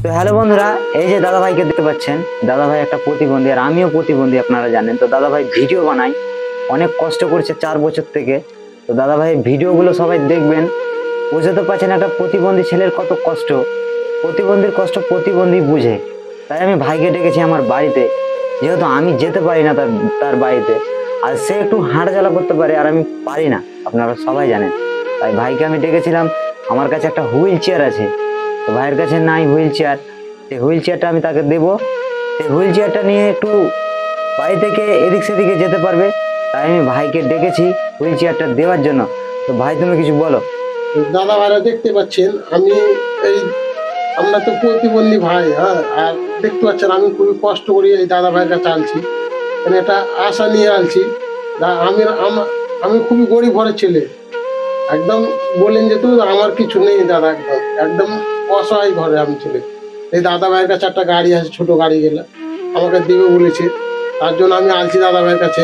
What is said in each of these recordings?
তো হ্যালো বন্ধুরা, এই যে দাদা ভাইকে দেখতে পাচ্ছেন, দাদা ভাই একটা প্রতিবন্ধী আর আমিও প্রতিবন্ধী, আপনারা জানেন। তো দাদা ভাই ভিডিও বানাই, অনেক কষ্ট করছে 4 বছর থেকে। তো দাদা ভাই ভিডিওগুলো সবাই দেখবেন, বুঝতে পারছেন একটা প্রতিবন্ধী ছেলের কত কষ্ট। প্রতিবন্ধীর কষ্ট প্রতিবন্ধী বুঝে। তাই আমি ভাইকে ডেকেছি আমার বাড়িতে, যেহেতু আমি যেতে পারি না তার তার বাড়িতে, আর সে একটু হাঁটাচলা করতে পারে আর আমি পারি না, আপনারা সবাই জানেন। তাই ভাইকে আমি ডেকেছিলাম। আমার কাছে একটা হুইল চেয়ার আছে, তো ভাইয়ের কাছে নাই হুইল চেয়ার। সেই হুইল চেয়ারটা আমি তাকে দেবো। সেই হুইল চেয়ারটা নিয়ে একটু বাড়ি থেকে এদিক সেদিকে যেতে পারবে। তাই আমি ভাইকে ডেকেছি হুইল চেয়ারটা দেওয়ার জন্য। তো ভাই তুমি কিছু বলো। দাদা ভাইরা দেখতে পাচ্ছেন আমি এই আমরা তো প্রতিবন্ধী ভাই, হ্যাঁ। আর দেখতে পাচ্ছেন আমি খুবই কষ্ট করি এই দাদা ভাইয়ের কাছে আনছি, মানে এটা আশা নিয়ে আনছি। আমি আমি খুবই গরিব ঘরের ছেলে, একদম বলেন যে তুই আমার কিছু নেই দাদা, একদম একদম অসহায় ঘরে আমি ছেলে। এই দাদা ভাইয়ের কাছে একটা গাড়ি আছে, ছোট গাড়ি গেলে আমাকে দেবে বলেছে, তার জন্য আমি আনছি দাদা ভাইয়ের কাছে।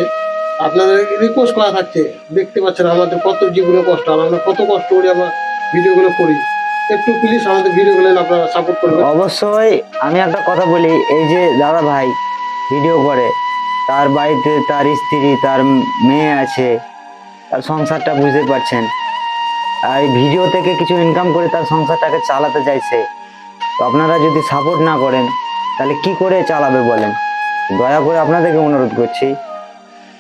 আপনাদের রিকোয়েস্ট করা থাকছে, দেখতে পাচ্ছেন আমাদের কত জীবনে কষ্ট, আর আমরা কত কষ্ট করি আমরা ভিডিওগুলো করি। একটু প্লিজ আমাদের ভিডিওগুলো আপনারা সাপোর্ট করবেন। অবশ্যই আমি একটা কথা বলি, এই যে দাদা ভাই ভিডিও করে, তার বাড়িতে তার স্ত্রী তার মেয়ে আছে, তার সংসারটা বুঝতে পারছেন। আর এই ভিডিও থেকে কিছু ইনকাম করে তার সংসারটাকে চালাতে চাইছে। তো আপনারা যদি সাপোর্ট না করেন তাহলে কি করে চালাবে বলেন। দয়া করে আপনাদেরকে অনুরোধ করছি,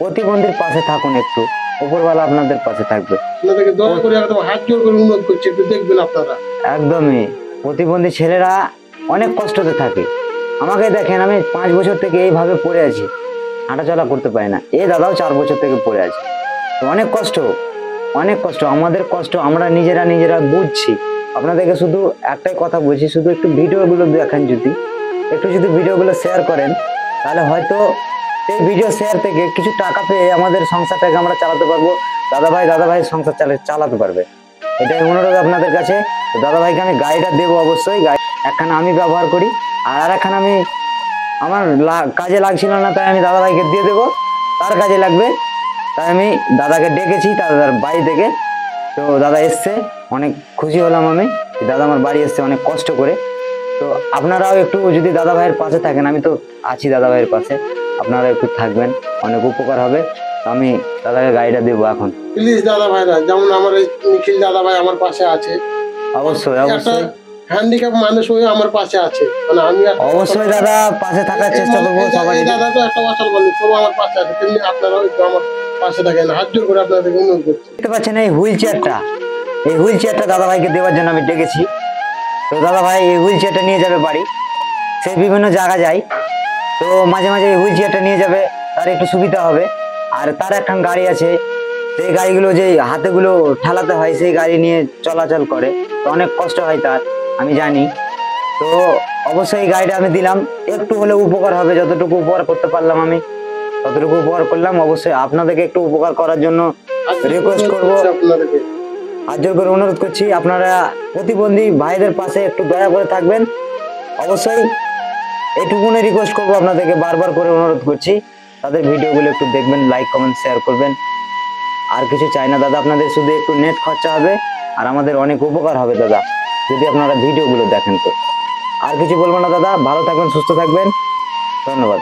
প্রতিবন্ধীর পাশে থাকুন, একটু উপরওয়ালা আপনাদের পাশে থাকবে। আপনাদেরকে দয়া করে একদম হাত জোর করে অনুরোধ করছি, একটু দেখবেন আপনারা। একদমই, প্রতিবন্ধী ছেলেরা অনেক কষ্টতে থাকে। আমাকে দেখেন, আমি 5 বছর থেকে এইভাবে পড়ে আছি, হাঁটাচলা করতে পারি না। এই দাদাও 4 বছর থেকে পড়ে আছে। তো অনেক কষ্ট, অনেক কষ্ট, আমাদের কষ্ট আমরা নিজেরা নিজেরা বুঝছি। আপনাদেরকে শুধু একটাই কথা বলছি, শুধু একটু ভিডিওগুলো দেখেন, যদি ভিডিওগুলো শেয়ার করেন, তাহলে হয়তো এই ভিডিও শেয়ার থেকে কিছু টাকা পেয়ে আমাদের সংসারটাকে আমরা চালাতে পারবো। দাদা ভাই সংসার চালাতে পারবে। এটাই অনুরোধ আপনাদের কাছে। তো দাদা ভাইকে আমি গাড়িটা দেবো অবশ্যই। গাড়ি একখানা আমি ব্যবহার করি, আর একখানা আমি আমার কাজে লাগছিল না, তাই আমি দাদা ভাইকে দিয়ে দেবো, তার কাজে লাগবে। তাই আমি দাদাকে ডেকেছি দাদার বাড়ি থেকে। তো দাদা এসছে, অনেক খুশি হলাম আমি, দাদা আমার বাড়ি এসছে অনেক কষ্ট করে। তো আপনারাও একটু যদি দাদা ভাইয়ের পাশে থাকেন, আমি তো আছি দাদা ভাইয়ের পাশে, আপনারা একটু থাকবেন, অনেক উপকার হবে। তো আমি দাদাকে গাড়িটা দেবো এখন। প্লিজ দাদা ভাইরা, যেমন আমার এই নিখিল দাদা ভাই আমার পাশে আছে, অবশ্যই একটা অবশ্যই হ্যান্ডিক্যাপ মানুষ হয়ে আমার পাশে আছে, মানে আমি অবশ্যই দাদা পাশে থাকার চেষ্টা করবো সবাই। দাদা তো একটা অচল মানুষ, তবু আমার পাশে আছে, তেমনি আপনারাও একটু আমার পাশে থাকেন, হাত জোর করে আপনাদেরকে অনুরোধ করছি। দেখতে পাচ্ছেন এই হুইল চেয়ারটা দাদা ভাইকে দেওয়ার জন্য আমি ডেকেছি। তো দাদা ভাই এই হুইল চেয়ারটা নিয়ে যাবে বাড়ি, সে বিভিন্ন জায়গা যায়, তো মাঝে মাঝে এই হুইল চেয়ারটা নিয়ে যাবে, তার একটু সুবিধা হবে। আর তার একখান গাড়ি আছে, সেই গাড়িগুলো যে হাতেগুলো ঠেলাতে হয়, সেই গাড়ি নিয়ে চলাচল করে, তো অনেক কষ্ট হয় তার, আমি জানি। তো অবশ্যই এই গাড়িটা আমি দিলাম, একটু হলেও উপকার হবে, যতটুকু উপকার করতে পারলাম আমি ততটুকু উপকার করলাম। অবশ্যই আপনাদেরকে একটু উপকার করার জন্য রিকোয়েস্ট করবো, আপনাদেরকে হাত জোর করে অনুরোধ করছি, আপনারা প্রতিবন্ধী ভাইদের পাশে একটু দয়া করে থাকবেন। অবশ্যই এটুকুনি রিকোয়েস্ট করবো আপনাদেরকে, বারবার করে অনুরোধ করছি, তাদের ভিডিওগুলো একটু দেখবেন, লাইক কমেন্ট শেয়ার করবেন। আর কিছু চাই না দাদা, আপনাদের শুধু একটু নেট খরচা হবে, আর আমাদের অনেক উপকার হবে দাদা যদি আপনারা ভিডিওগুলো দেখেন। তো আর কিছু বলবো না দাদা, ভালো থাকবেন, সুস্থ থাকবেন, ধন্যবাদ।